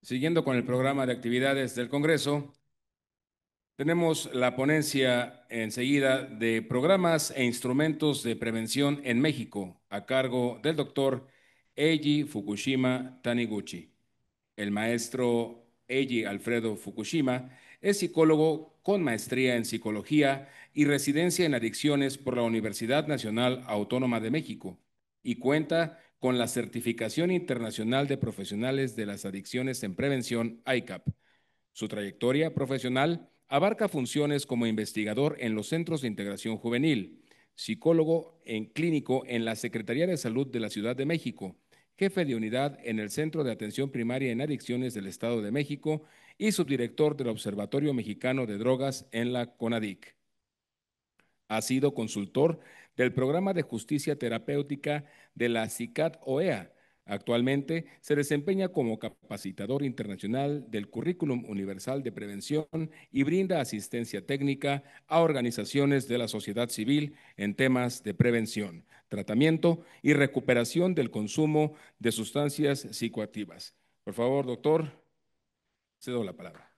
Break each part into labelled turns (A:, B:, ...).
A: Siguiendo con el programa de actividades del Congreso, tenemos la ponencia enseguida de programas e instrumentos de prevención en México, a cargo del doctor Eiji Fukushima Taniguchi. El maestro Eiji Alfredo Fukushima es psicólogo con maestría en psicología y residencia en adicciones por la Universidad Nacional Autónoma de México y cuenta con la Certificación Internacional de Profesionales de las Adicciones en Prevención ICAP. Su trayectoria profesional abarca funciones como investigador en los centros de integración juvenil, psicólogo en clínico en la Secretaría de Salud de la Ciudad de México, jefe de unidad en el Centro de Atención Primaria en Adicciones del Estado de México y subdirector del Observatorio Mexicano de Drogas en la CONADIC. Ha sido consultor del Programa de Justicia Terapéutica de la CICAT OEA. Actualmente se desempeña como capacitador internacional del Currículum Universal de Prevención y brinda asistencia técnica a organizaciones de la sociedad civil en temas de prevención, tratamiento y recuperación del consumo de sustancias psicoactivas. Por favor, doctor, cedo la palabra.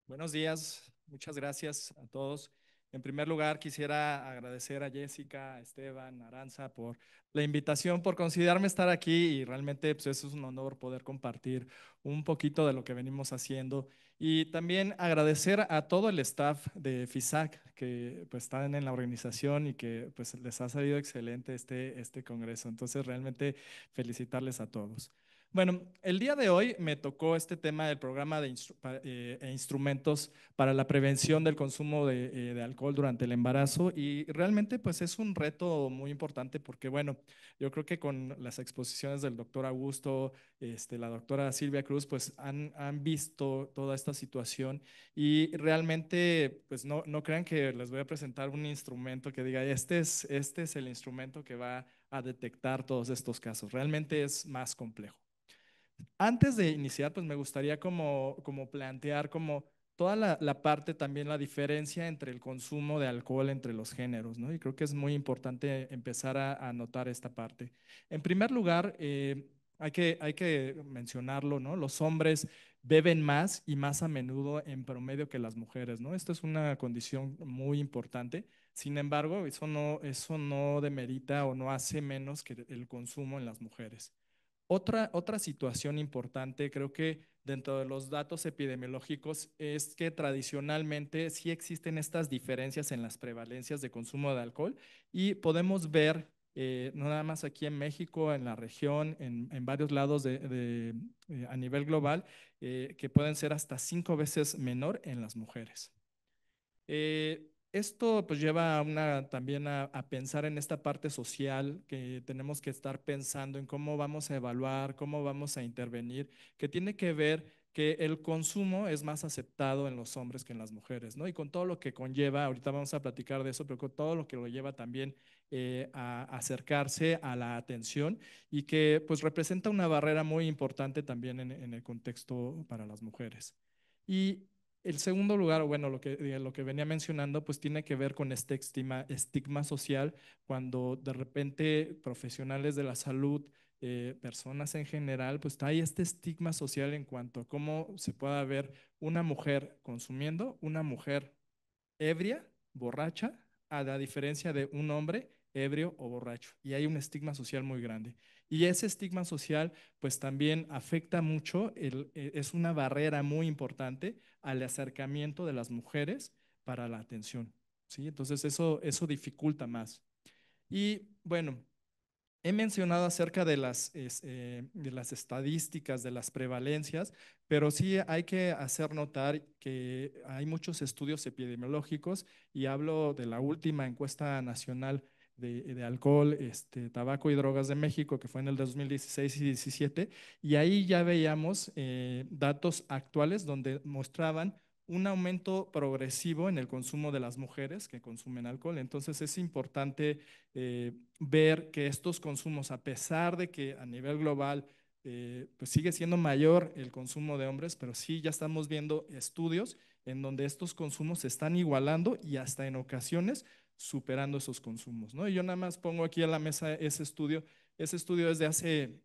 B: Buenos días, muchas gracias a todos. En primer lugar, quisiera agradecer a Jessica, a Esteban, a Aranza por la invitación, por considerarme estar aquí y realmente pues, es un honor poder compartir un poquito de lo que venimos haciendo y también agradecer a todo el staff de FISAC que pues, están en la organización y que pues, les ha salido excelente este congreso. Entonces, realmente felicitarles a todos. Bueno, el día de hoy me tocó este tema del programa de instrumentos para la prevención del consumo de alcohol durante el embarazo y realmente pues es un reto muy importante porque bueno, yo creo que con las exposiciones del doctor Augusto, la doctora Silvia Cruz pues han visto toda esta situación y realmente pues no crean que les voy a presentar un instrumento que diga este es el instrumento que va a detectar todos estos casos, realmente es más complejo. Antes de iniciar, pues me gustaría como plantear como toda la parte también la diferencia entre el consumo de alcohol entre los géneros, ¿no? Y creo que es muy importante empezar a notar esta parte. En primer lugar, hay que mencionarlo, ¿no? Los hombres beben más y más a menudo en promedio que las mujeres, ¿no? Esto es una condición muy importante. Sin embargo, eso no demerita o no hace menos que el consumo en las mujeres. Otra situación importante, creo que dentro de los datos epidemiológicos, es que tradicionalmente sí existen estas diferencias en las prevalencias de consumo de alcohol y podemos ver, no nada más aquí en México, en la región, en varios lados a nivel global, que pueden ser hasta 5 veces menor en las mujeres. Esto pues lleva también a pensar en esta parte social que tenemos que estar pensando en cómo vamos a evaluar, cómo vamos a intervenir, que tiene que ver que el consumo es más aceptado en los hombres que en las mujeres, ¿no? Y con todo lo que conlleva, ahorita vamos a platicar de eso, pero con todo lo que lo lleva también a acercarse a la atención y que pues representa una barrera muy importante también en el contexto para las mujeres. Y el segundo lugar, bueno, lo que venía mencionando, pues tiene que ver con este estigma social, cuando de repente profesionales de la salud, personas en general, pues hay este estigma social en cuanto a cómo se pueda ver una mujer consumiendo, una mujer ebria, borracha, a la diferencia de un hombre ebrio o borracho. Y hay un estigma social muy grande. Y ese estigma social pues también afecta mucho, es una barrera muy importante al acercamiento de las mujeres para la atención. ¿Sí? Entonces eso dificulta más. Y bueno, he mencionado acerca de las estadísticas, de las prevalencias, pero sí hay que hacer notar que hay muchos estudios epidemiológicos y hablo de la última encuesta nacional de alcohol, tabaco y drogas de México, que fue en el 2016 y 17, y ahí ya veíamos datos actuales donde mostraban un aumento progresivo en el consumo de las mujeres que consumen alcohol. Entonces es importante ver que estos consumos, a pesar de que a nivel global pues sigue siendo mayor el consumo de hombres, pero sí ya estamos viendo estudios en donde estos consumos se están igualando y hasta en ocasiones superando esos consumos, ¿no? Y yo nada más pongo aquí a la mesa ese estudio. Ese estudio es de hace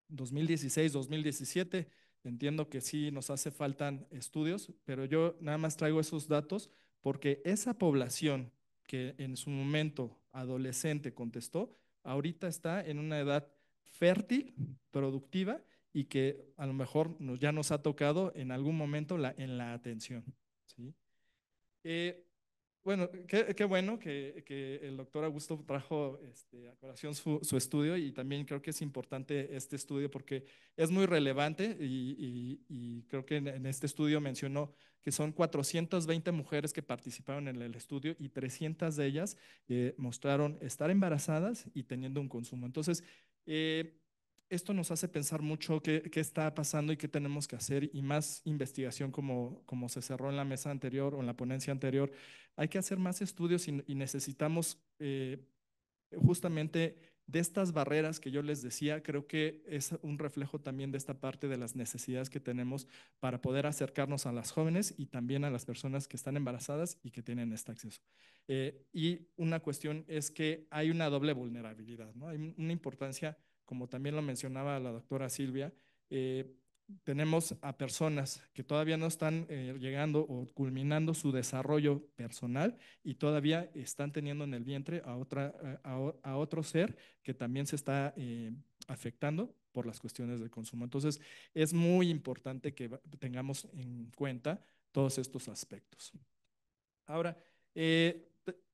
B: 2016, 2017. Entiendo que sí nos hace falta estudios, pero yo nada más traigo esos datos porque esa población que en su momento adolescente contestó, ahorita está en una edad fértil, productiva y que a lo mejor ya nos ha tocado en algún momento en la atención. ¿Sí? Eh, bueno, qué bueno que el doctor Augusto trajo a colación su estudio y también creo que es importante este estudio porque es muy relevante y creo que en este estudio mencionó que son 420 mujeres que participaron en el estudio y 300 de ellas mostraron estar embarazadas y teniendo un consumo. Entonces, eh, esto nos hace pensar mucho qué está pasando y qué tenemos que hacer y más investigación como se cerró en la mesa anterior o en la ponencia anterior. Hay que hacer más estudios y necesitamos justamente de estas barreras que yo les decía, creo que es un reflejo también de esta parte de las necesidades que tenemos para poder acercarnos a las jóvenes y también a las personas que están embarazadas y que tienen este acceso. Y una cuestión es que hay una doble vulnerabilidad, ¿no? Hay una importancia, como también lo mencionaba la doctora Silvia, tenemos a personas que todavía no están llegando o culminando su desarrollo personal y todavía están teniendo en el vientre a otro ser que también se está afectando por las cuestiones del consumo. Entonces, es muy importante que tengamos en cuenta todos estos aspectos. Ahora,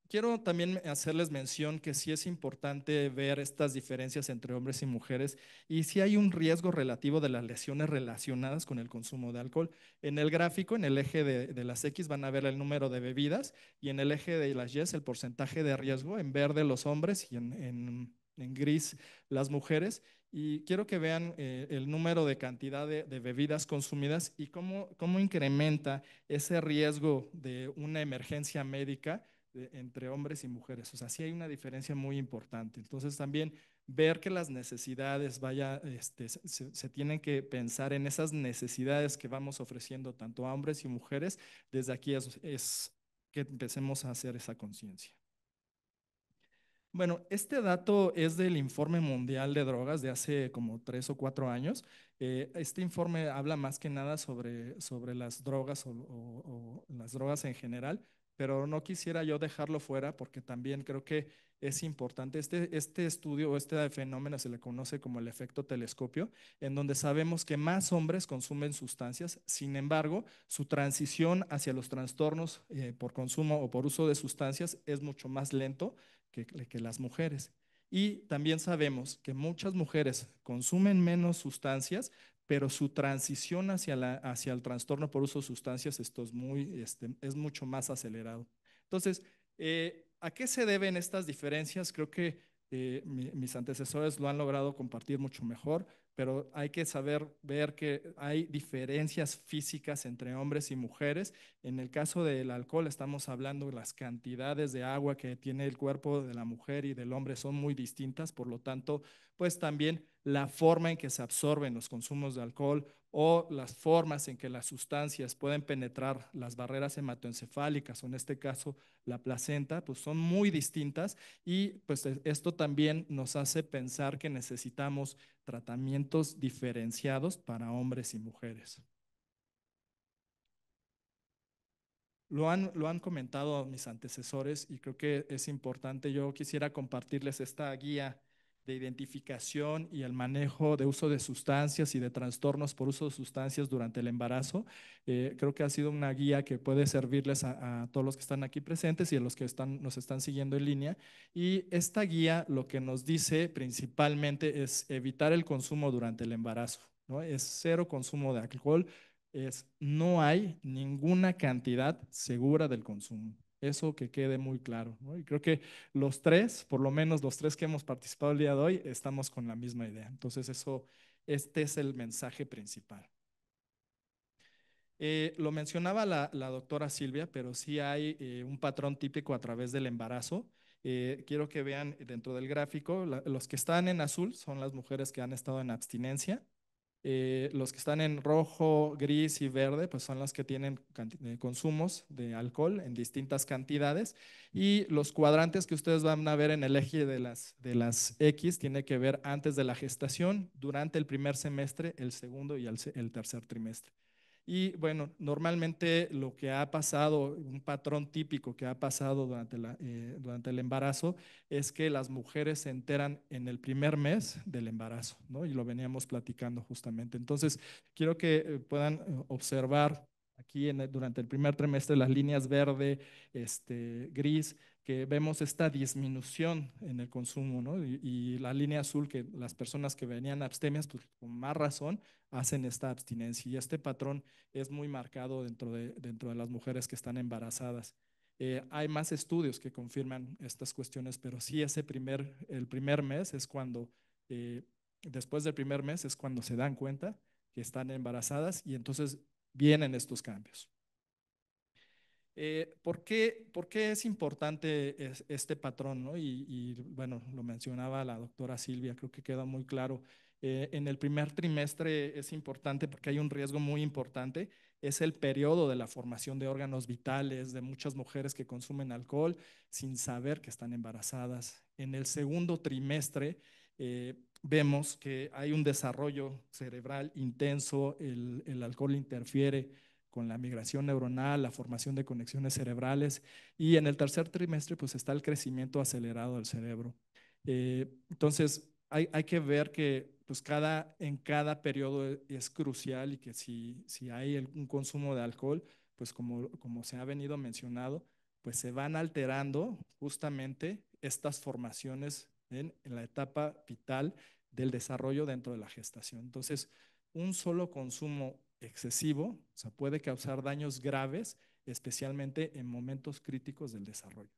B: quiero también hacerles mención que sí es importante ver estas diferencias entre hombres y mujeres y si hay un riesgo relativo de las lesiones relacionadas con el consumo de alcohol. En el gráfico, en el eje de las X van a ver el número de bebidas y en el eje de las Y el porcentaje de riesgo, en verde los hombres y en gris las mujeres. Y quiero que vean el número de cantidad de bebidas consumidas y cómo incrementa ese riesgo de una emergencia médica entre hombres y mujeres. O sea, sí hay una diferencia muy importante. Entonces también ver que las necesidades, se tienen que pensar en esas necesidades que vamos ofreciendo tanto a hombres y mujeres, desde aquí es que empecemos a hacer esa conciencia. Bueno, este dato es del Informe Mundial de Drogas de hace como 3 o 4 años. Este informe habla más que nada sobre las drogas o las drogas en general, pero no quisiera yo dejarlo fuera porque también creo que es importante. Este estudio o este fenómeno se le conoce como el efecto telescopio, en donde sabemos que más hombres consumen sustancias, sin embargo, su transición hacia los trastornos por consumo o por uso de sustancias es mucho más lento que las mujeres. Y también sabemos que muchas mujeres consumen menos sustancias, pero su transición hacia el trastorno por uso de sustancias esto es mucho más acelerado. Entonces, ¿a qué se deben estas diferencias? Creo que mis antecesores lo han logrado compartir mucho mejor, pero hay que saber ver que hay diferencias físicas entre hombres y mujeres. En el caso del alcohol estamos hablando de las cantidades de agua que tiene el cuerpo de la mujer y del hombre son muy distintas, por lo tanto, pues también la forma en que se absorben los consumos de alcohol o las formas en que las sustancias pueden penetrar las barreras hematoencefálicas o en este caso la placenta, pues son muy distintas y pues esto también nos hace pensar que necesitamos tratamientos diferenciados para hombres y mujeres. Lo han comentado mis antecesores y creo que es importante. Yo quisiera compartirles esta guía de identificación y el manejo de uso de sustancias y de trastornos por uso de sustancias durante el embarazo. Creo que ha sido una guía que puede servirles a todos los que están aquí presentes y a los que nos están siguiendo en línea. Y esta guía lo que nos dice principalmente es evitar el consumo durante el embarazo, ¿no? Es cero consumo de alcohol, no hay ninguna cantidad segura del consumo. Eso que quede muy claro, ¿no? Y creo que los tres, por lo menos los tres que hemos participado el día de hoy, estamos con la misma idea. Entonces, este es el mensaje principal. Lo mencionaba la doctora Silvia, pero sí hay un patrón típico a través del embarazo. Quiero que vean dentro del gráfico, los que están en azul son las mujeres que han estado en abstinencia. Los que están en rojo, gris y verde, pues son las que tienen consumos de alcohol en distintas cantidades. Y los cuadrantes que ustedes van a ver en el eje de las X tiene que ver antes de la gestación, durante el primer semestre, el segundo y el tercer trimestre. Y bueno, normalmente lo que ha pasado, un patrón típico que ha pasado durante el embarazo es que las mujeres se enteran en el primer mes del embarazo, ¿no? Y lo veníamos platicando justamente. Entonces, quiero que puedan observar aquí durante el primer trimestre las líneas verde, gris, que vemos esta disminución en el consumo, ¿no? Y la línea azul, que las personas que venían abstemias, pues con más razón, hacen esta abstinencia. Y este patrón es muy marcado dentro de las mujeres que están embarazadas. Hay más estudios que confirman estas cuestiones, pero sí el primer mes es cuando, después del primer mes es cuando se dan cuenta que están embarazadas y entonces vienen estos cambios. ¿Por qué es importante este patrón, ¿no? Bueno, lo mencionaba la doctora Silvia, creo que queda muy claro. En el primer trimestre es importante porque hay un riesgo muy importante, es el periodo de la formación de órganos vitales de muchas mujeres que consumen alcohol sin saber que están embarazadas. En el segundo trimestre vemos que hay un desarrollo cerebral intenso, el alcohol interfiere con la migración neuronal, la formación de conexiones cerebrales y en el tercer trimestre pues está el crecimiento acelerado del cerebro. Entonces hay que ver que pues en cada periodo es crucial y que si hay un consumo de alcohol, pues como se ha venido mencionado, pues se van alterando justamente estas formaciones en la etapa vital del desarrollo dentro de la gestación. Entonces, un solo consumo excesivo, o sea, puede causar daños graves, especialmente en momentos críticos del desarrollo.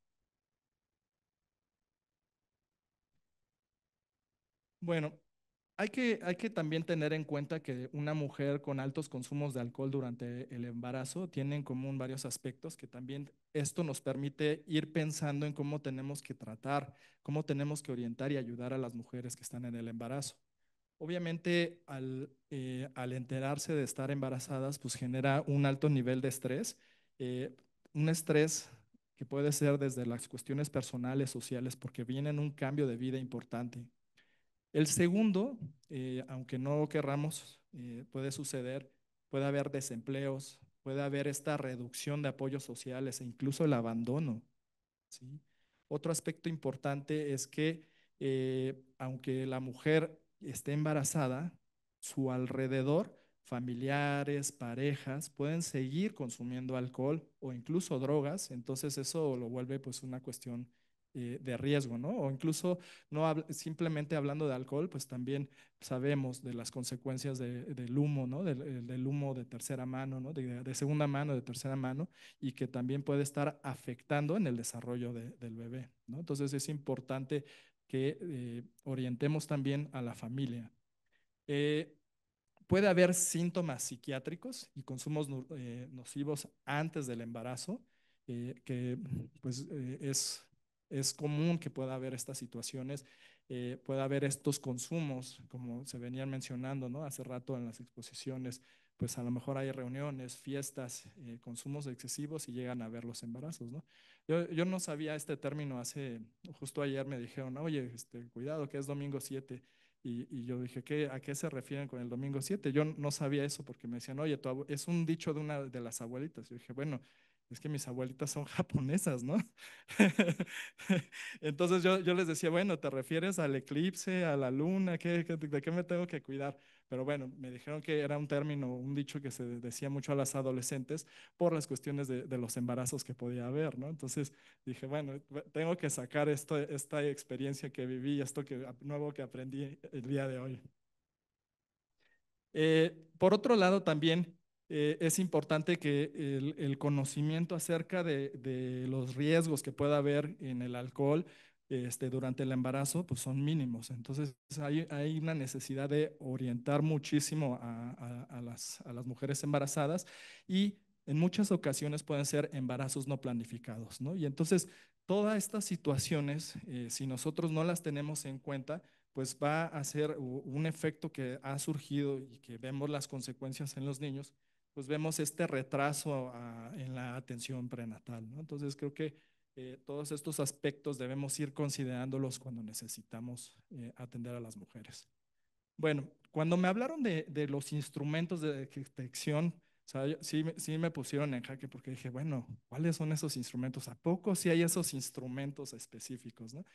B: Bueno, hay que también tener en cuenta que una mujer con altos consumos de alcohol durante el embarazo tiene en común varios aspectos que también esto nos permite ir pensando en cómo tenemos que tratar, cómo tenemos que orientar y ayudar a las mujeres que están en el embarazo. Obviamente, al enterarse de estar embarazadas, pues genera un alto nivel de estrés, un estrés que puede ser desde las cuestiones personales, sociales, porque viene en un cambio de vida importante. El segundo, aunque no querramos, puede suceder, puede haber desempleos, puede haber esta reducción de apoyos sociales e incluso el abandono. ¿Sí? Otro aspecto importante es que aunque la mujer esté embarazada, su alrededor, familiares, parejas, pueden seguir consumiendo alcohol o incluso drogas, entonces eso lo vuelve pues una cuestión de riesgo, ¿no? O incluso simplemente hablando de alcohol, pues también sabemos de las consecuencias del humo, ¿no? Del humo de tercera mano, ¿no? De segunda mano, de tercera mano, y que también puede estar afectando en el desarrollo del bebé, ¿no? Entonces es importante que orientemos también a la familia. Eh, Puede haber síntomas psiquiátricos y consumos nocivos antes del embarazo, que pues es común que pueda haber estas situaciones, puede haber estos consumos, como se venían mencionando, ¿no? Hace rato en las exposiciones, pues a lo mejor hay reuniones, fiestas, consumos excesivos y llegan a haber los embarazos, ¿no? Yo no sabía este término justo ayer me dijeron, oye, cuidado que es domingo 7. Y yo dije, ¿a qué se refieren con el domingo 7? Yo no sabía eso porque me decían, oye, es un dicho de una de las abuelitas. Yo dije, bueno, es que mis abuelitas son japonesas, ¿no? Entonces yo les decía, bueno, ¿te refieres al eclipse, a la luna? ¿De qué me tengo que cuidar? Pero bueno, me dijeron que era un término, un dicho que se decía mucho a las adolescentes por las cuestiones de los embarazos que podía haber, ¿no? Entonces dije, bueno, tengo que sacar esta experiencia que viví, esto nuevo que aprendí el día de hoy. Por otro lado, también es importante que el conocimiento acerca de los riesgos que pueda haber en el alcohol durante el embarazo, pues son mínimos. Entonces, hay una necesidad de orientar muchísimo a las mujeres embarazadas y en muchas ocasiones pueden ser embarazos no planificados, ¿no? Y entonces, todas estas situaciones, si nosotros no las tenemos en cuenta, pues va a ser un efecto que ha surgido y que vemos las consecuencias en los niños, pues vemos este retraso en la atención prenatal, ¿no? Entonces creo que todos estos aspectos debemos ir considerándolos cuando necesitamos atender a las mujeres. Bueno, cuando me hablaron de los instrumentos de detección, o sea, sí me pusieron en jaque porque dije, bueno, ¿cuáles son esos instrumentos? ¿A poco sí hay esos instrumentos específicos, no?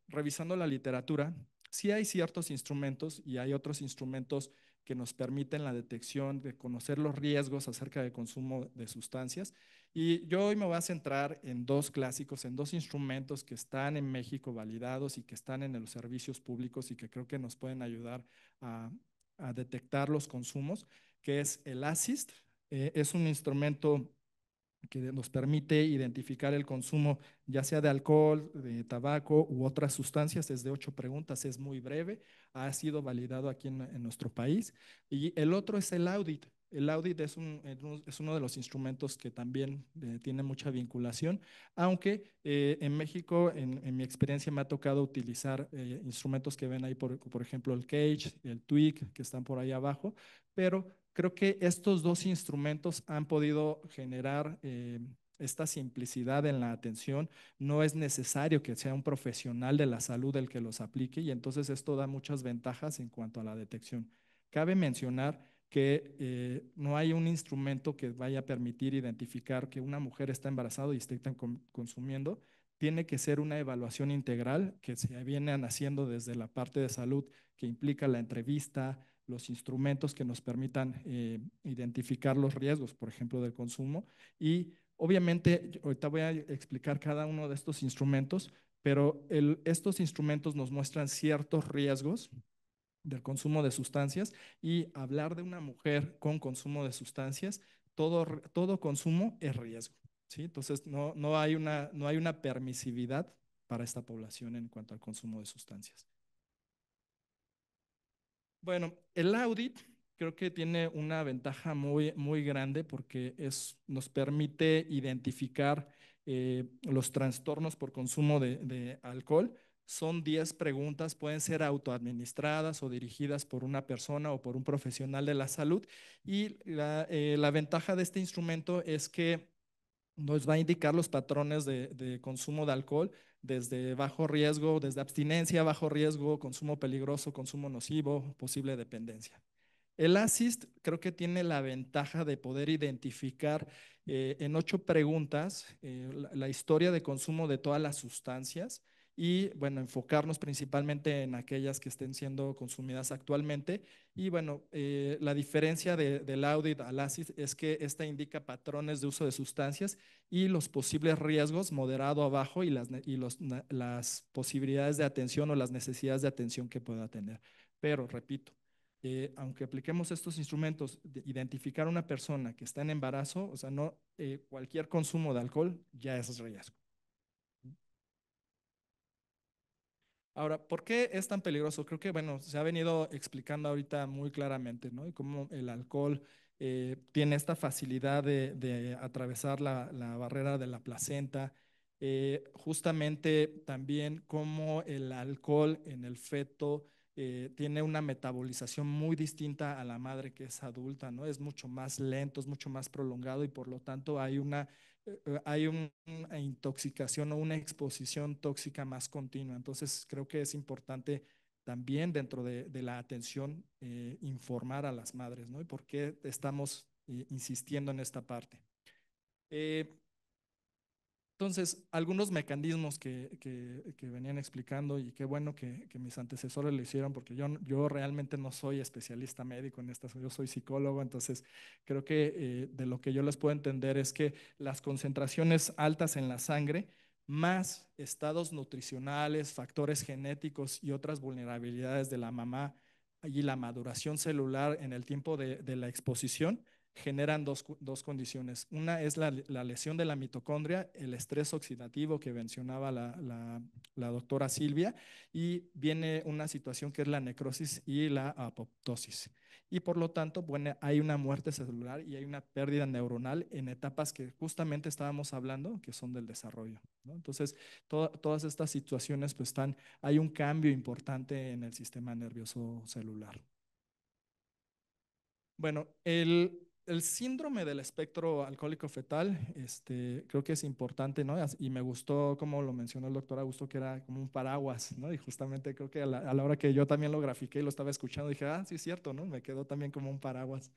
B: Revisando la literatura, sí hay ciertos instrumentos y hay otros instrumentos que nos permiten la detección de conocer los riesgos acerca del consumo de sustancias. Y yo hoy me voy a centrar en dos clásicos, en dos instrumentos que están en México validados y que están en los servicios públicos y que creo que nos pueden ayudar a, a detectar los consumos, que es el ASIST. Es un instrumento que nos permite identificar el consumo ya sea de alcohol, de tabaco u otras sustancias. Es de 8 preguntas, es muy breve, ha sido validado aquí en nuestro país. Y el otro es el audit. El audit es uno de los instrumentos que también tiene mucha vinculación, aunque en México, en mi experiencia, me ha tocado utilizar instrumentos que ven ahí, por ejemplo, el Cage, el Twig, que están por ahí abajo, pero creo que estos dos instrumentos han podido generar esta simplicidad en la atención. No es necesario que sea un profesional de la salud el que los aplique y entonces esto da muchas ventajas en cuanto a la detección. Cabe mencionar que no hay un instrumento que vaya a permitir identificar que una mujer está embarazada y esté consumiendo. Tiene que ser una evaluación integral que se vienen haciendo desde la parte de salud, que implica la entrevista, los instrumentos que nos permitan identificar los riesgos, por ejemplo, del consumo. Y obviamente, ahorita voy a explicar cada uno de estos instrumentos, pero estos instrumentos nos muestran ciertos riesgos del consumo de sustancias y hablar de una mujer con consumo de sustancias, todo consumo es riesgo, ¿sí? Entonces, no hay una permisividad para esta población en cuanto al consumo de sustancias. Bueno, el audit creo que tiene una ventaja muy grande porque nos permite identificar los trastornos por consumo de alcohol. Son 10 preguntas, pueden ser autoadministradas o dirigidas por una persona o por un profesional de la salud. Y la ventaja de este instrumento es que nos va a indicar los patrones de consumo de alcohol, desde bajo riesgo, desde abstinencia, bajo riesgo, consumo peligroso, consumo nocivo, posible dependencia. El ASIST creo que tiene la ventaja de poder identificar en 8 preguntas la historia de consumo de todas las sustancias y, bueno, enfocarnos principalmente en aquellas que estén siendo consumidas actualmente. Y, bueno, la diferencia del audit al ASIST es que esta indica patrones de uso de sustancias y los posibles riesgos, moderado abajo, y las posibilidades de atención o las necesidades de atención que pueda tener. Pero, repito, aunque apliquemos estos instrumentos, de identificar a una persona que está en embarazo, o sea, no cualquier consumo de alcohol ya es riesgo. Ahora, ¿por qué es tan peligroso? Creo que, bueno, se ha venido explicando ahorita muy claramente, ¿no? Y cómo el alcohol tiene esta facilidad de atravesar la barrera de la placenta. Justamente también cómo el alcohol en el feto tiene una metabolización muy distinta a la madre que es adulta, ¿no? Es mucho más lento, es mucho más prolongado y por lo tanto hay una intoxicación o una exposición tóxica más continua. Entonces, creo que es importante también dentro de la atención informar a las madres, ¿no? Y por qué estamos insistiendo en esta parte. Eh, entonces, algunos mecanismos que venían explicando y qué bueno que mis antecesores lo hicieron porque yo realmente no soy especialista médico en estas, yo soy psicólogo, entonces creo que de lo que yo les puedo entender es que las concentraciones altas en la sangre más estados nutricionales, factores genéticos y otras vulnerabilidades de la mamá y la maduración celular en el tiempo de la exposición generan dos condiciones. Una es la lesión de la mitocondria, el estrés oxidativo que mencionaba la doctora Silvia, y viene una situación que es la necrosis y la apoptosis. y por lo tanto, bueno, hay una muerte celular y hay una pérdida neuronal en etapas que justamente estábamos hablando, que son del desarrollo, ¿no? Entonces, todas estas situaciones, pues hay un cambio importante en el sistema nervioso celular. Bueno, el síndrome del espectro alcohólico fetal, creo que es importante, ¿no? Y me gustó como lo mencionó el doctor Augusto, que era como un paraguas, ¿no? Y justamente creo que a la hora que yo también lo grafiqué y lo estaba escuchando, dije, ah, sí es cierto, ¿no? Me quedó también como un paraguas.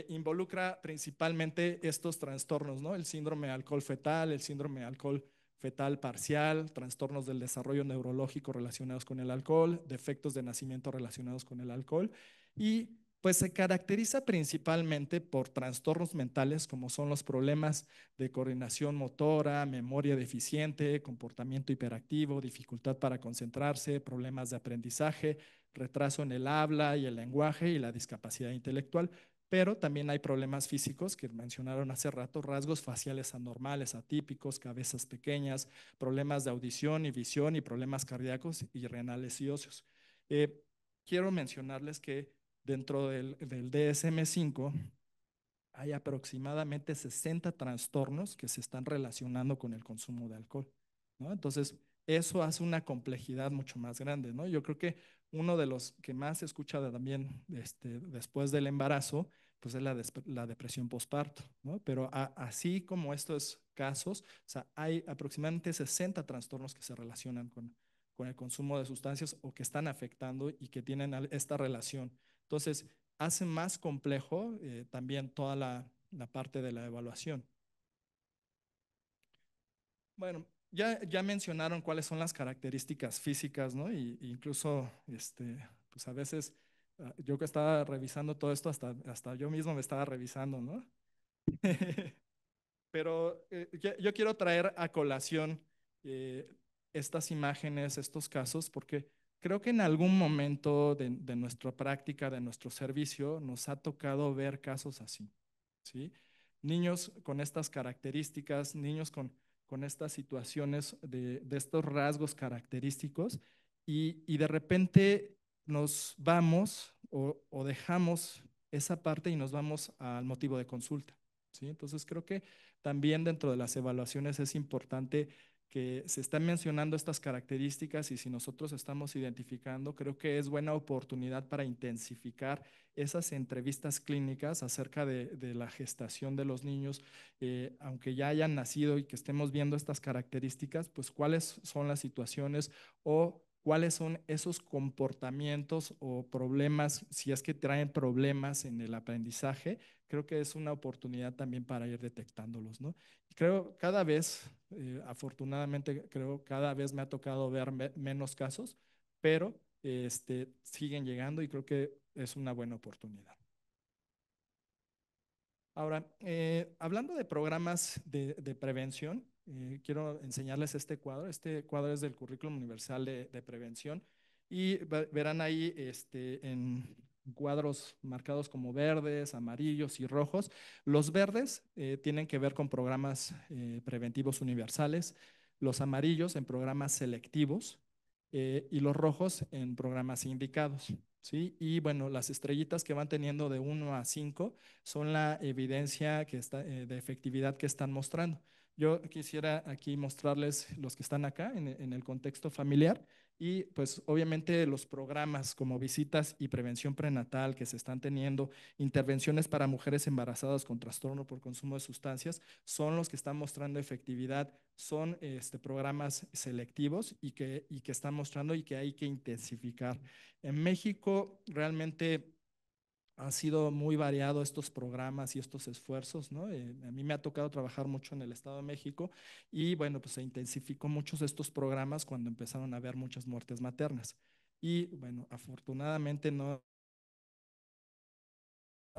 B: Involucra principalmente estos trastornos, ¿no? El síndrome alcohol fetal, el síndrome alcohol fetal parcial, trastornos del desarrollo neurológico relacionados con el alcohol, defectos de nacimiento relacionados con el alcohol y pues se caracteriza principalmente por trastornos mentales como son los problemas de coordinación motora, memoria deficiente, comportamiento hiperactivo, dificultad para concentrarse, problemas de aprendizaje, retraso en el habla y el lenguaje y la discapacidad intelectual, pero también hay problemas físicos que mencionaron hace rato, rasgos faciales anormales, atípicos, cabezas pequeñas, problemas de audición y visión y problemas cardíacos y renales y óseos. Eh, Quiero mencionarles que dentro del DSM-5 hay aproximadamente 60 trastornos que se están relacionando con el consumo de alcohol, ¿no? Entonces, eso hace una complejidad mucho más grande, ¿no? Yo creo que uno de los que más se escucha también después del embarazo, pues es la depresión postparto, ¿no? Pero así como estos casos, o sea, hay aproximadamente 60 trastornos que se relacionan con el consumo de sustancias o que están afectando y que tienen esta relación. Entonces, hace más complejo también toda la parte de la evaluación. Bueno, ya mencionaron cuáles son las características físicas, ¿no? Y incluso, pues a veces yo que estaba revisando todo esto, hasta yo mismo me estaba revisando, ¿no? Pero yo quiero traer a colación eh, estas imágenes, estos casos, porque creo que en algún momento de nuestra práctica, de nuestro servicio, nos ha tocado ver casos así, ¿sí? Niños con estas características, niños con estas situaciones de estos rasgos característicos y de repente nos vamos o dejamos esa parte y nos vamos al motivo de consulta, ¿sí? Entonces creo que también dentro de las evaluaciones es importante que se están mencionando estas características y si nosotros estamos identificando, creo que es buena oportunidad para intensificar esas entrevistas clínicas acerca de la gestación de los niños, aunque ya hayan nacido y que estemos viendo estas características, pues cuáles son las situaciones o cuáles son esos comportamientos o problemas, si es que traen problemas en el aprendizaje, creo que es una oportunidad también para ir detectándolos, ¿no? Creo cada vez, afortunadamente, creo cada vez me ha tocado ver menos casos, pero siguen llegando y creo que es una buena oportunidad. Ahora, hablando de programas de prevención, quiero enseñarles este cuadro. Este cuadro es del Currículum Universal de Prevención y verán ahí en cuadros marcados como verdes, amarillos y rojos. Los verdes tienen que ver con programas preventivos universales, los amarillos en programas selectivos y los rojos en programas indicados, ¿sí? Y bueno, las estrellitas que van teniendo de 1 a 5 son la evidencia de efectividad que están mostrando. Yo quisiera aquí mostrarles los que están acá en el contexto familiar y pues obviamente los programas como visitas y prevención prenatal que se están teniendo, intervenciones para mujeres embarazadas con trastorno por consumo de sustancias, son los que están mostrando efectividad, son programas selectivos y que están mostrando y que hay que intensificar. En México realmente ha sido muy variado estos programas y estos esfuerzos, ¿no? A mí me ha tocado trabajar mucho en el Estado de México y bueno, pues se intensificó muchos de estos programas cuando empezaron a haber muchas muertes maternas. Y bueno, afortunadamente no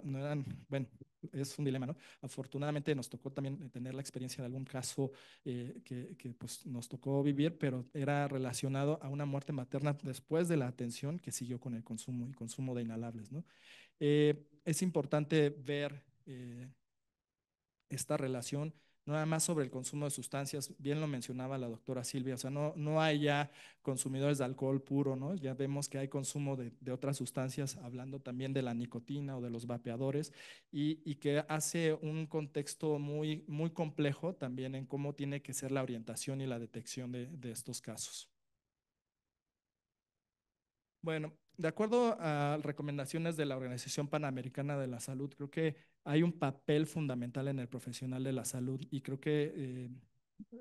B: eran, bueno, es un dilema, ¿no? Afortunadamente nos tocó también tener la experiencia de algún caso que pues nos tocó vivir, pero era relacionado a una muerte materna después de la atención que siguió con el consumo y consumo de inhalables, ¿no? Es importante ver esta relación no nada más sobre el consumo de sustancias, bien lo mencionaba la doctora Silvia, o sea, no hay ya consumidores de alcohol puro, ¿no? Ya vemos que hay consumo de otras sustancias, hablando también de la nicotina o de los vapeadores, y que hace un contexto muy complejo también en cómo tiene que ser la orientación y la detección de estos casos. Bueno, de acuerdo a recomendaciones de la Organización Panamericana de la Salud, creo que hay un papel fundamental en el profesional de la salud y creo que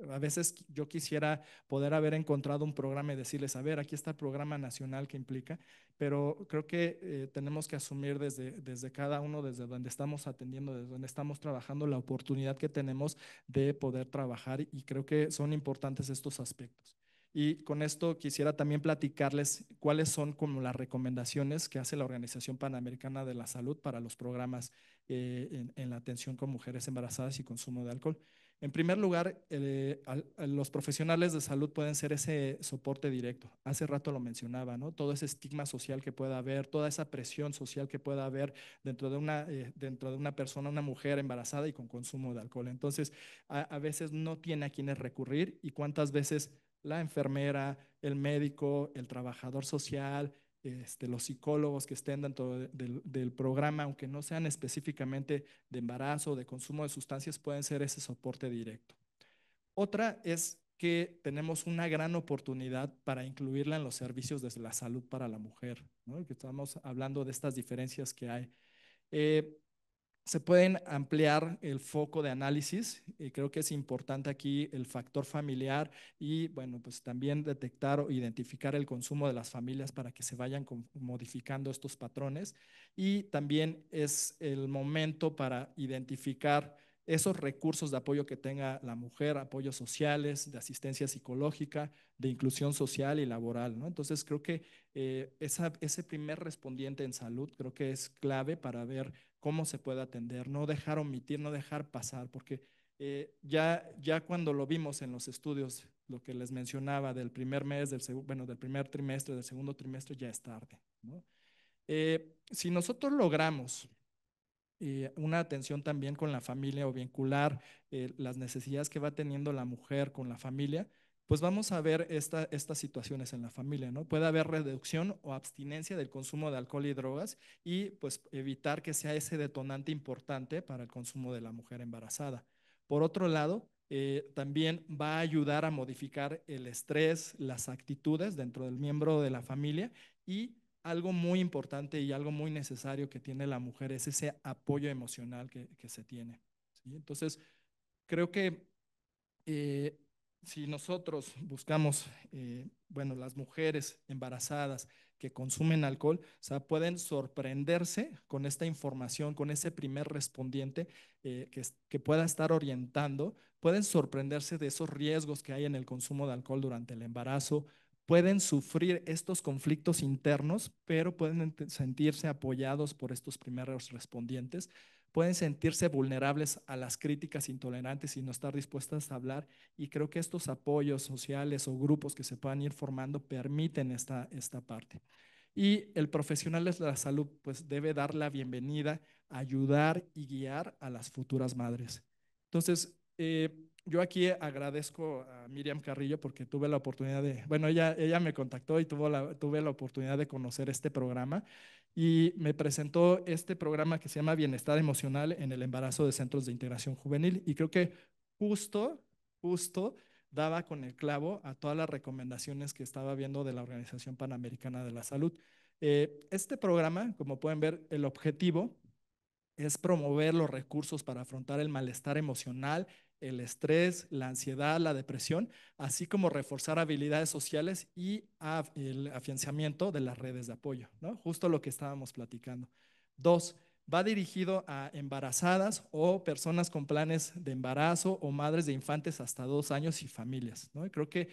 B: a veces yo quisiera poder haber encontrado un programa y decirles, a ver, aquí está el programa nacional que implica, pero creo que tenemos que asumir desde cada uno, desde donde estamos atendiendo, desde donde estamos trabajando, la oportunidad que tenemos de poder trabajar y creo que son importantes estos aspectos. Y con esto quisiera también platicarles cuáles son como las recomendaciones que hace la Organización Panamericana de la Salud para los programas en la atención con mujeres embarazadas y consumo de alcohol. En primer lugar, los profesionales de salud pueden ser ese soporte directo. Hace rato lo mencionaba, ¿no? Todo ese estigma social que pueda haber, toda esa presión social que pueda haber dentro de una persona, una mujer embarazada y con consumo de alcohol. Entonces, a veces no tiene a quienes recurrir y cuántas veces la enfermera, el médico, el trabajador social, los psicólogos que estén dentro del programa, aunque no sean específicamente de embarazo o de consumo de sustancias, pueden ser ese soporte directo. Otra es que tenemos una gran oportunidad para incluirla en los servicios de la salud para la mujer, ¿no? Que estamos hablando de estas diferencias que hay. Eh, Se pueden ampliar el foco de análisis y creo que es importante aquí el factor familiar y bueno, pues también detectar o identificar el consumo de las familias para que se vayan modificando estos patrones y también es el momento para identificar esos recursos de apoyo que tenga la mujer, apoyos sociales, de asistencia psicológica, de inclusión social y laboral, ¿no? Entonces creo que ese primer respondiente en salud creo que es clave para ver cómo se puede atender, no dejar omitir, no dejar pasar, porque ya cuando lo vimos en los estudios, lo que les mencionaba del primer mes, bueno, del primer trimestre, del segundo trimestre, ya es tarde, ¿no? Si nosotros logramos una atención también con la familia o vincular las necesidades que va teniendo la mujer con la familia, pues vamos a ver estas situaciones en la familia, ¿no? Puede haber reducción o abstinencia del consumo de alcohol y drogas y pues evitar que sea ese detonante importante para el consumo de la mujer embarazada. Por otro lado, también va a ayudar a modificar el estrés, las actitudes dentro del miembro de la familia y algo muy importante y algo muy necesario que tiene la mujer es ese apoyo emocional que se tiene, ¿sí? Entonces, creo que eh, si nosotros buscamos, bueno, las mujeres embarazadas que consumen alcohol, o sea, pueden sorprenderse con esta información, con ese primer respondiente que pueda estar orientando, pueden sorprenderse de esos riesgos que hay en el consumo de alcohol durante el embarazo, pueden sufrir estos conflictos internos, pero pueden sentirse apoyados por estos primeros respondientes, pueden sentirse vulnerables a las críticas intolerantes y no estar dispuestas a hablar. Y creo que estos apoyos sociales o grupos que se puedan ir formando permiten esta parte. Y el profesional de la salud pues debe dar la bienvenida, ayudar y guiar a las futuras madres. Entonces, yo aquí agradezco a Miriam Carrillo porque tuve la oportunidad bueno, ella me contactó y tuve la oportunidad de conocer este programa y me presentó este programa que se llama Bienestar Emocional en el Embarazo de Centros de Integración Juvenil y creo que justo daba con el clavo a todas las recomendaciones que estaba viendo de la Organización Panamericana de la Salud. Este programa, como pueden ver, el objetivo es promover los recursos para afrontar el malestar emocional, el estrés, la ansiedad, la depresión, así como reforzar habilidades sociales y el afianzamiento de las redes de apoyo, ¿no? Justo lo que estábamos platicando. Dos, va dirigido a embarazadas o personas con planes de embarazo o madres de infantes hasta 2 años y familias, ¿no? Y creo que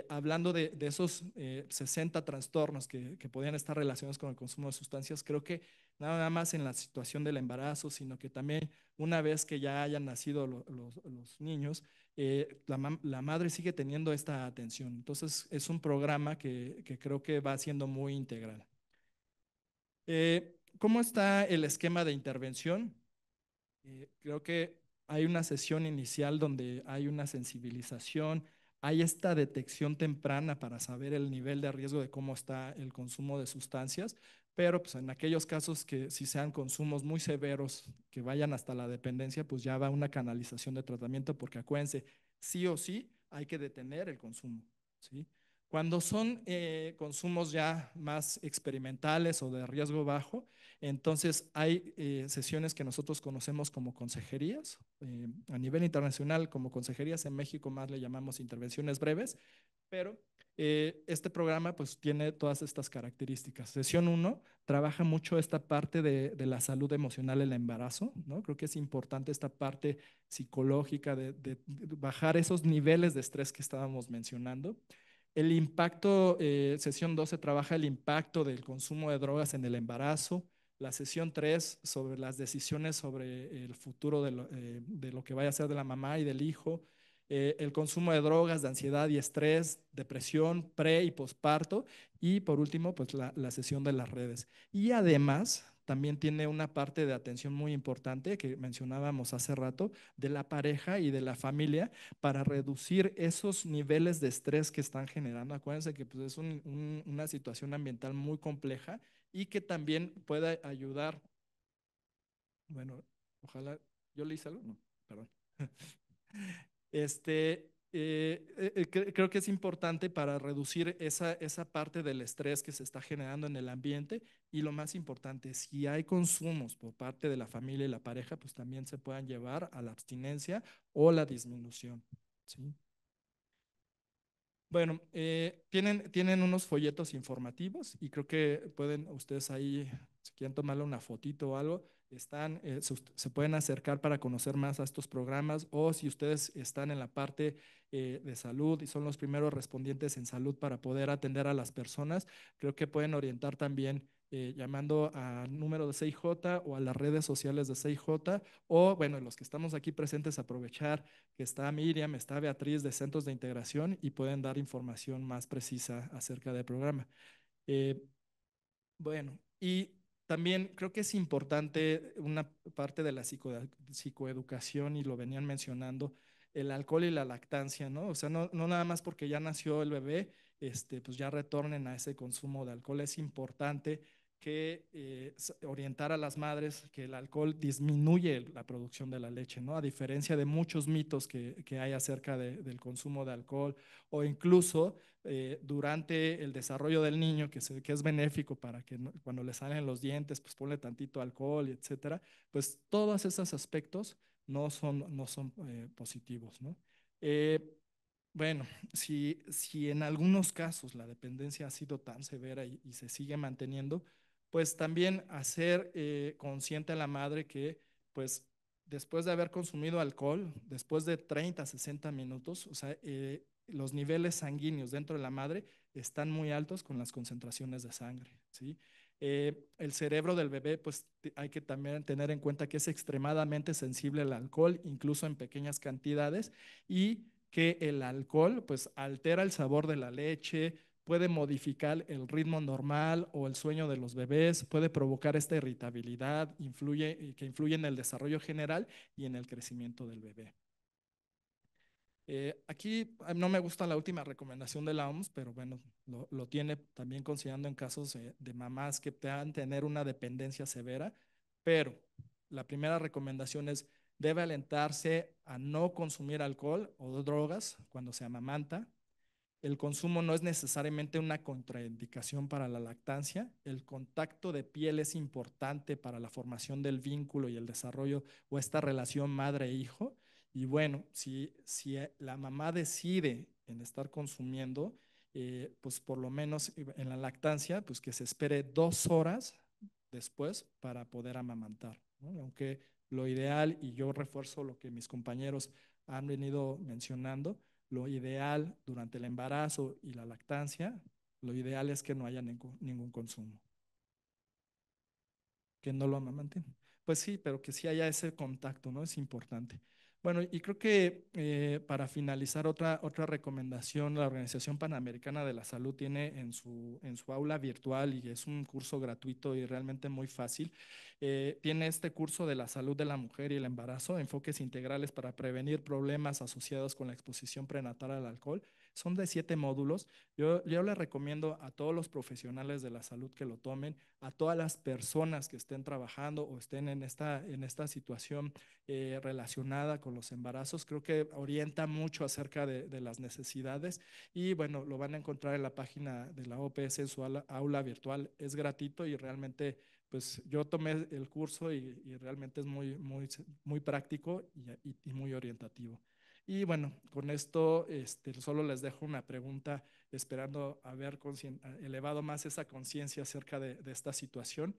B: hablando de esos 60 trastornos que podían estar relacionados con el consumo de sustancias, creo que nada más en la situación del embarazo, sino que también una vez que ya hayan nacido los niños, la madre sigue teniendo esta atención. Entonces, es un programa que creo que va siendo muy integral. ¿Cómo está el esquema de intervención? Creo que hay una sesión inicial donde hay una sensibilización, hay esta detección temprana para saber el nivel de riesgo de cómo está el consumo de sustancias, pero pues en aquellos casos que si sean consumos muy severos, que vayan hasta la dependencia, pues ya va una canalización de tratamiento, porque acuérdense, sí o sí hay que detener el consumo, ¿sí? Cuando son consumos ya más experimentales o de riesgo bajo, entonces hay sesiones que nosotros conocemos como consejerías, a nivel internacional como consejerías, en México más le llamamos intervenciones breves, pero este programa pues tiene todas estas características. Sesión uno trabaja mucho esta parte de la salud emocional en el embarazo, ¿no? Creo que es importante esta parte psicológica de bajar esos niveles de estrés que estábamos mencionando. El impacto, sesión 2 se trabaja el impacto del consumo de drogas en el embarazo. La sesión 3 sobre las decisiones sobre el futuro de lo que vaya a ser de la mamá y del hijo. El consumo de drogas, de ansiedad y estrés, depresión, pre y posparto. Y por último, pues la sesión de las redes. Y además, también tiene una parte de atención muy importante que mencionábamos hace rato, de la pareja y de la familia, para reducir esos niveles de estrés que están generando. Acuérdense que pues, es una situación ambiental muy compleja y que también puede ayudar, bueno, ojalá, ¿yo le hice algo? No, perdón. Creo que es importante para reducir esa parte del estrés que se está generando en el ambiente, y lo más importante, si hay consumos por parte de la familia y la pareja, pues también se puedan llevar a la abstinencia o la disminución, ¿sí? Bueno, tienen unos folletos informativos y creo que pueden ustedes ahí, si quieren tomarle una fotito o algo, se pueden acercar para conocer más a estos programas, o si ustedes están en la parte de salud y son los primeros respondientes en salud para poder atender a las personas, creo que pueden orientar también llamando al número de 6J o a las redes sociales de 6J, o bueno, los que estamos aquí presentes aprovechar que está Miriam, está Beatriz de Centros de Integración y pueden dar información más precisa acerca del programa. Eh, bueno, y también creo que es importante una parte de la psicoeducación, y lo venían mencionando, el alcohol y la lactancia, ¿no? O sea, no nada más porque ya nació el bebé, pues ya retornen a ese consumo de alcohol. Es importante que orientar a las madres que el alcohol disminuye la producción de la leche, ¿no? A diferencia de muchos mitos que hay acerca del consumo de alcohol, o incluso durante el desarrollo del niño, que es benéfico para que cuando le salen los dientes, pues ponle tantito alcohol, etcétera, pues todos esos aspectos no son positivos, ¿no? Eh, bueno, si en algunos casos la dependencia ha sido tan severa y se sigue manteniendo, pues también hacer consciente a la madre que, pues, después de haber consumido alcohol, después de 30, 60 minutos, o sea, los niveles sanguíneos dentro de la madre están muy altos con las concentraciones de sangre, ¿sí? El cerebro del bebé, pues hay que también tener en cuenta que es extremadamente sensible al alcohol, incluso en pequeñas cantidades, y que el alcohol pues altera el sabor de la leche, puede modificar el ritmo normal o el sueño de los bebés, puede provocar esta irritabilidad, que influye en el desarrollo general y en el crecimiento del bebé. Aquí no me gusta la última recomendación de la OMS, pero bueno, lo tiene también considerando en casos de mamás que puedan tener una dependencia severa, pero la primera recomendación es: debe alentarse a no consumir alcohol o drogas cuando se amamanta. El consumo no es necesariamente una contraindicación para la lactancia. El contacto de piel es importante para la formación del vínculo y el desarrollo o esta relación madre-hijo. Y bueno, si la mamá decide en estar consumiendo, pues por lo menos en la lactancia, pues que se espere 2 horas después para poder amamantar, ¿no? Aunque lo ideal, y yo refuerzo lo que mis compañeros han venido mencionando, lo ideal durante el embarazo y la lactancia, lo ideal es que no haya ningún consumo, que no lo amamanten. Pues sí, pero que sí haya ese contacto, ¿no? Es importante. Bueno, y creo que para finalizar, otra recomendación, la Organización Panamericana de la Salud tiene en su aula virtual, y es un curso gratuito y realmente muy fácil. Tiene este curso de la salud de la mujer y el embarazo, enfoques integrales para prevenir problemas asociados con la exposición prenatal al alcohol. Son de 7 módulos. Yo le recomiendo a todos los profesionales de la salud que lo tomen, a todas las personas que estén trabajando o estén en esta situación relacionada con los embarazos. Creo que orienta mucho acerca de las necesidades, y bueno, lo van a encontrar en la página de la OPS en su aula virtual. Es gratuito y realmente pues yo tomé el curso y realmente es muy práctico y muy orientativo. Y bueno, con esto solo les dejo una pregunta, esperando haber elevado más esa conciencia acerca de esta situación.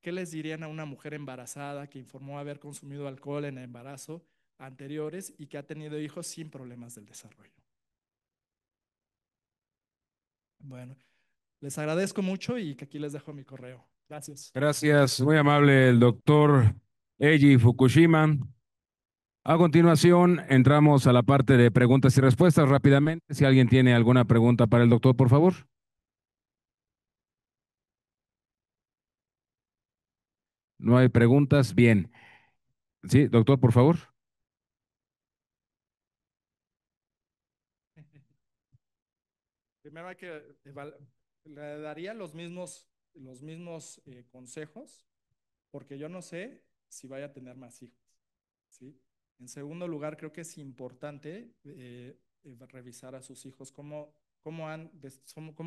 B: ¿Qué les dirían a una mujer embarazada que informó haber consumido alcohol en el embarazo anteriores y que ha tenido hijos sin problemas del desarrollo? Bueno, les agradezco mucho y que aquí les dejo mi correo. Gracias.
A: Gracias, muy amable el doctor Eiji Fukushima. A continuación, entramos a la parte de preguntas y respuestas rápidamente. Si alguien tiene alguna pregunta para el doctor, por favor. No hay preguntas. Bien. Sí, doctor, por favor.
B: Primero hay que le daría los mismos consejos, porque yo no sé si vaya a tener más hijos, ¿sí? En segundo lugar, creo que es importante revisar a sus hijos cómo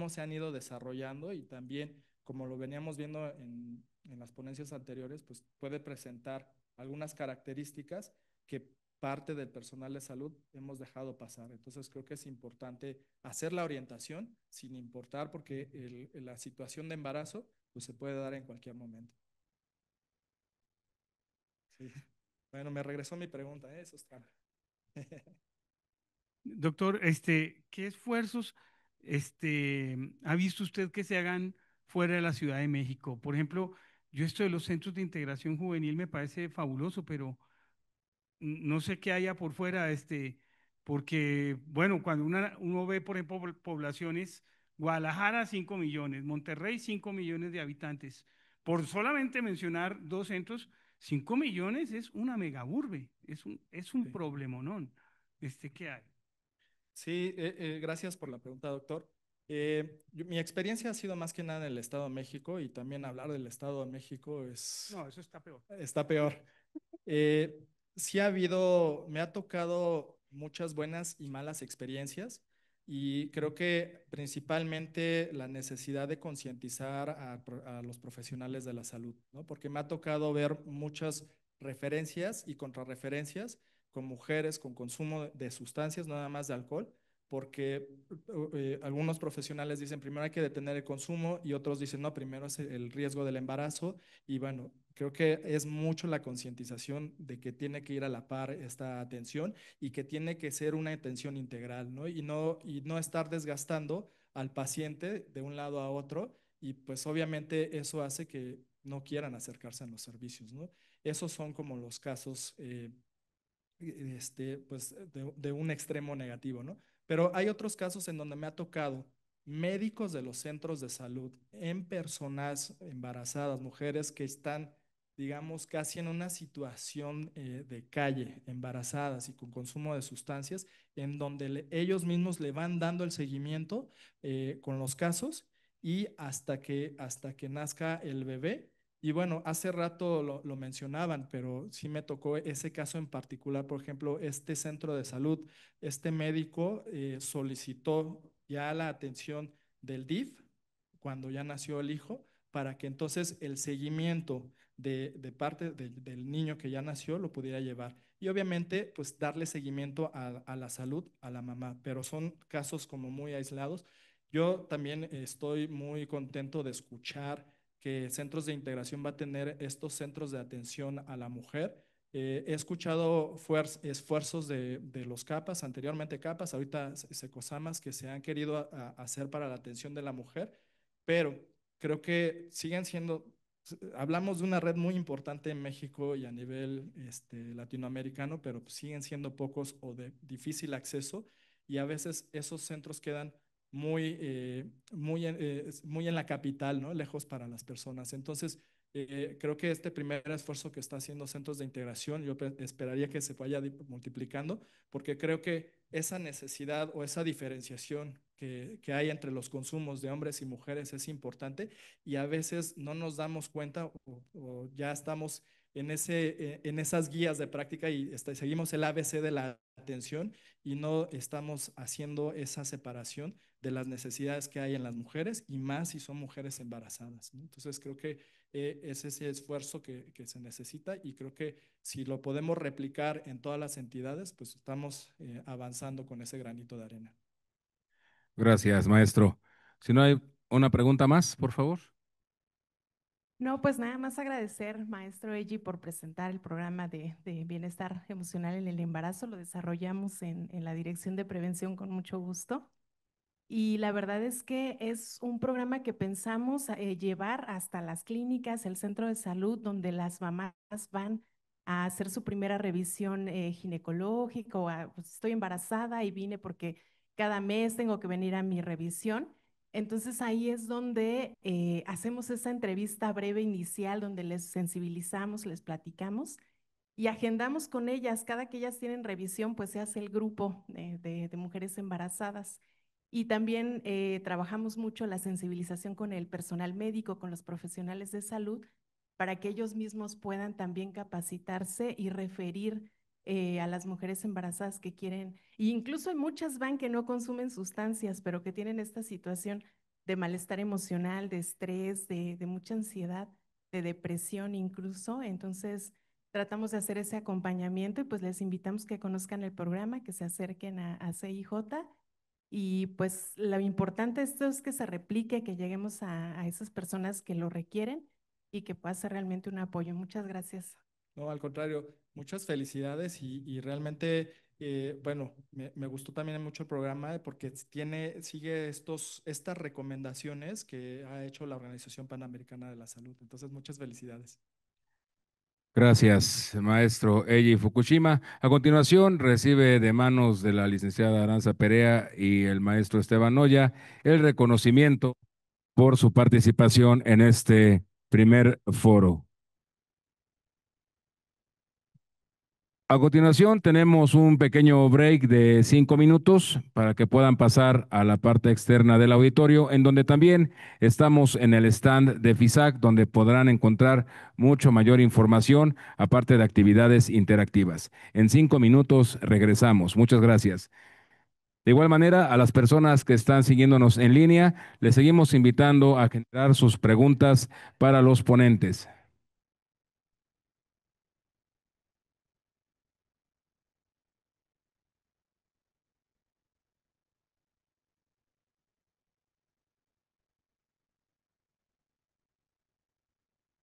B: se han ido desarrollando, y también, como lo veníamos viendo en las ponencias anteriores, pues puede presentar algunas características que parte del personal de salud hemos dejado pasar. Entonces creo que es importante hacer la orientación sin importar, porque la situación de embarazo pues se puede dar en cualquier momento. Sí. Bueno, me regresó mi pregunta, ¿eh? Eso está.
C: Doctor, ¿qué esfuerzos ha visto usted que se hagan fuera de la Ciudad de México? Por ejemplo, yo esto de los centros de integración juvenil me parece fabuloso, pero no sé qué haya por fuera, porque, bueno, cuando uno ve, por ejemplo, poblaciones, Guadalajara 5 millones, Monterrey 5 millones de habitantes, por solamente mencionar dos centros, 5 millones es una megaburbe, es un
B: Sí.
C: problemonón. ¿Qué hay?
B: Sí, gracias por la pregunta, doctor. Mi experiencia ha sido más que nada en el Estado de México, y también hablar del Estado de México
C: No, eso está peor.
B: está peor. Sí me ha tocado muchas buenas y malas experiencias, y creo que principalmente la necesidad de concientizar a los profesionales de la salud, ¿no? Porque me ha tocado ver muchas referencias y contrarreferencias con mujeres con consumo de sustancias, no nada más de alcohol, porque algunos profesionales dicen primero hay que detener el consumo, y otros dicen no, primero es el riesgo del embarazo. Y bueno, creo que es mucho la concientización de que tiene que ir a la par esta atención, y que tiene que ser una atención integral, ¿no? Y no estar desgastando al paciente de un lado a otro, y pues obviamente eso hace que no quieran acercarse a los servicios, ¿no? Esos son como los casos pues, de un extremo negativo, ¿no? Pero hay otros casos en donde me ha tocado médicos de los centros de salud en personas embarazadas, mujeres que están, digamos, casi en una situación de calle, embarazadas y con consumo de sustancias, en donde ellos mismos le van dando el seguimiento con los casos, y hasta que nazca el bebé. Y bueno, hace rato lo mencionaban, pero sí me tocó ese caso en particular. Por ejemplo, este centro de salud, este médico solicitó ya la atención del DIF cuando ya nació el hijo, para que entonces el seguimiento de parte del niño que ya nació lo pudiera llevar. Y obviamente, pues darle seguimiento a la salud a la mamá, pero son casos como muy aislados. Yo también estoy muy contento de escuchar que Centros de Integración va a tener estos centros de atención a la mujer. He escuchado esfuerzos de los CAPAS, anteriormente CAPAS, ahorita SECOSAMAS, que se han querido hacer para la atención de la mujer, pero creo que siguen siendo hablamos de una red muy importante en México y a nivel latinoamericano, pero pues, siguen siendo pocos o de difícil acceso y a veces esos centros quedan muy en la capital, ¿no? Lejos para las personas. Entonces, creo que este primer esfuerzo que está haciendo Centros de Integración, yo esperaría que se vaya multiplicando, porque creo que esa necesidad o esa diferenciación que hay entre los consumos de hombres y mujeres es importante y a veces no nos damos cuenta o ya estamos en esas guías de práctica y seguimos el ABC de la atención y no estamos haciendo esa separación de las necesidades que hay en las mujeres y más si son mujeres embarazadas, ¿no? Entonces creo que es ese esfuerzo que se necesita y creo que si lo podemos replicar en todas las entidades, pues estamos avanzando con ese granito de arena.
A: Gracias, maestro. Si no hay una pregunta más, por favor.
D: No, pues nada más agradecer, maestro Eji, por presentar el programa de bienestar emocional en el embarazo. Lo desarrollamos en la Dirección de Prevención con mucho gusto. Y la verdad es que es un programa que pensamos llevar hasta las clínicas, el centro de salud, donde las mamás van a hacer su primera revisión ginecológica o pues, estoy embarazada y vine porque cada mes tengo que venir a mi revisión. Entonces ahí es donde hacemos esa entrevista breve inicial, donde les sensibilizamos, les platicamos y agendamos con ellas. Cada que ellas tienen revisión, pues se hace el grupo de mujeres embarazadas. Y también trabajamos mucho la sensibilización con el personal médico, con los profesionales de salud, para que ellos mismos puedan también capacitarse y referir a las mujeres embarazadas que quieren, e incluso hay muchas van que no consumen sustancias, pero que tienen esta situación de malestar emocional, de estrés, de mucha ansiedad, de depresión incluso. Entonces, tratamos de hacer ese acompañamiento y pues les invitamos que conozcan el programa, que se acerquen a CIJ y pues lo importante de esto es que se replique, que lleguemos a esas personas que lo requieren y que pueda ser realmente un apoyo. Muchas gracias.
B: No, al contrario, muchas felicidades y realmente, bueno, me gustó también mucho el programa porque sigue estas recomendaciones que ha hecho la Organización Panamericana de la Salud. Entonces, muchas felicidades.
A: Gracias, maestro Eiji Fukushima. A continuación, recibe de manos de la licenciada Aranza Perea y el maestro Esteban Noya el reconocimiento por su participación en este primer foro. A continuación, tenemos un pequeño break de 5 minutos para que puedan pasar a la parte externa del auditorio, en donde también estamos en el stand de FISAC, donde podrán encontrar mucho mayor información, aparte de actividades interactivas. En 5 minutos regresamos. Muchas gracias. De igual manera, a las personas que están siguiéndonos en línea, les seguimos invitando a generar sus preguntas para los ponentes.